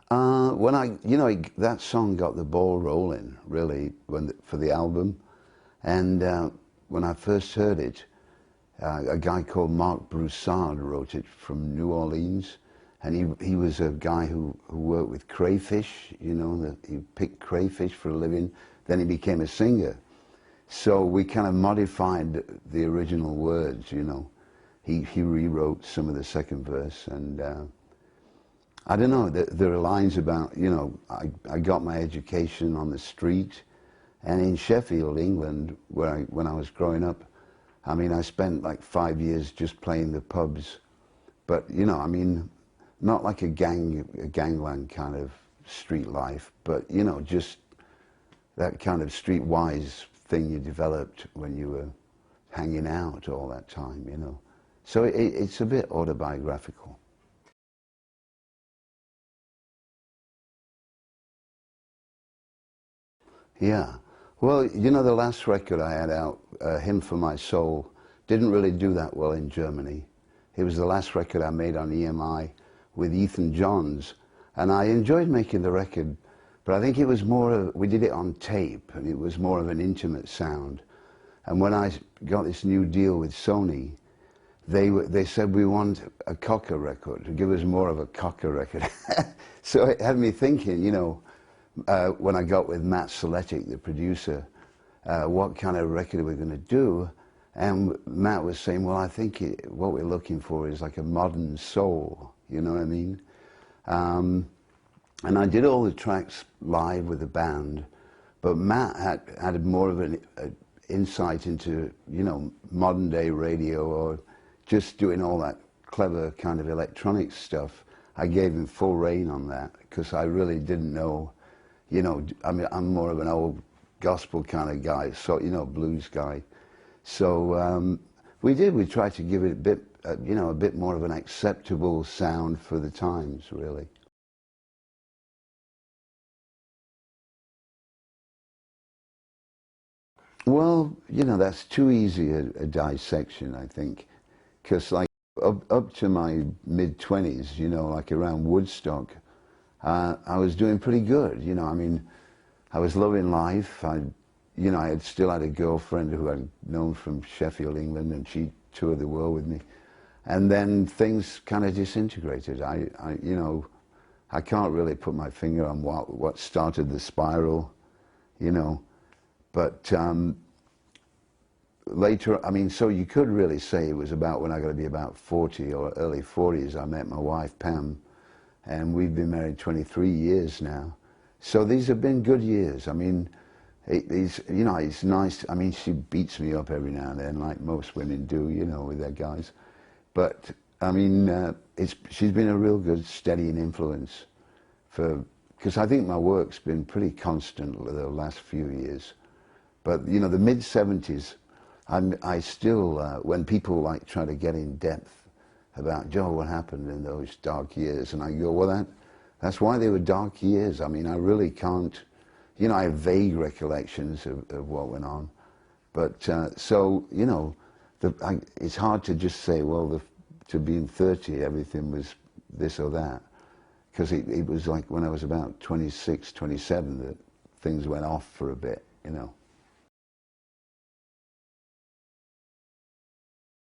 When that song got the ball rolling, really, for the album. And when I first heard it, a guy called Marc Broussard wrote it from New Orleans. And he was a guy who worked with crayfish, he picked crayfish for a living. Then he became a singer. So we kind of modified the original words, He rewrote some of the second verse, and I don't know, there are lines about, I got my education on the street, and in Sheffield, England, when I was growing up, I mean, I spent like 5 years just playing the pubs, but, I mean, not like a gangland kind of street life, but, just that kind of streetwise thing you developed when you were hanging out all that time, So it's a bit autobiographical. Yeah. Well, the last record I had out, Hymn for My Soul, didn't really do that well in Germany. It was the last record I made on EMI with Ethan Johns, and I enjoyed making the record, but I think it was we did it on tape, and it was more of an intimate sound. And when I got this new deal with Sony, they said, we want a cocker record, to give us more of a cocker record. So it had me thinking, when I got with Matt Soletic, the producer, what kind of record are we going to do? And Matt was saying, well, I think what we're looking for is like a modern soul, you know what I mean? And I did all the tracks live with the band, but Matt had more of an insight into, modern day radio, or just doing all that clever kind of electronic stuff. I gave him full rein on that, because I really didn't know. I mean, I'm more of an old gospel kind of guy, so, blues guy. So we tried to give it a bit, a bit more of an acceptable sound for the times, really. Well, that's too easy a dissection, I think, because like up to my mid-20s, like around Woodstock, I was doing pretty good, I mean, I was loving life. I had still had a girlfriend who I'd known from Sheffield, England, and she toured the world with me. And then things kind of disintegrated. I can't really put my finger on what started the spiral, but later, I mean, so you could really say it was about when I got to be about 40 or early 40s, I met my wife, Pam, and we've been married 23 years now. So these have been good years. I mean, it's nice. I mean, she beats me up every now and then, like most women do, with their guys. But I mean, she's been a real good, steadying influence because I think my work's been pretty constant the last few years. But the mid-70s, I still, when people like try to get in depth about, Joe, what happened in those dark years, and I go, well, that's why they were dark years. I mean, I really can't, I have vague recollections of what went on. But so, it's hard to just say, well, to being 30, everything was this or that. Because it was like when I was about 26, 27 that things went off for a bit,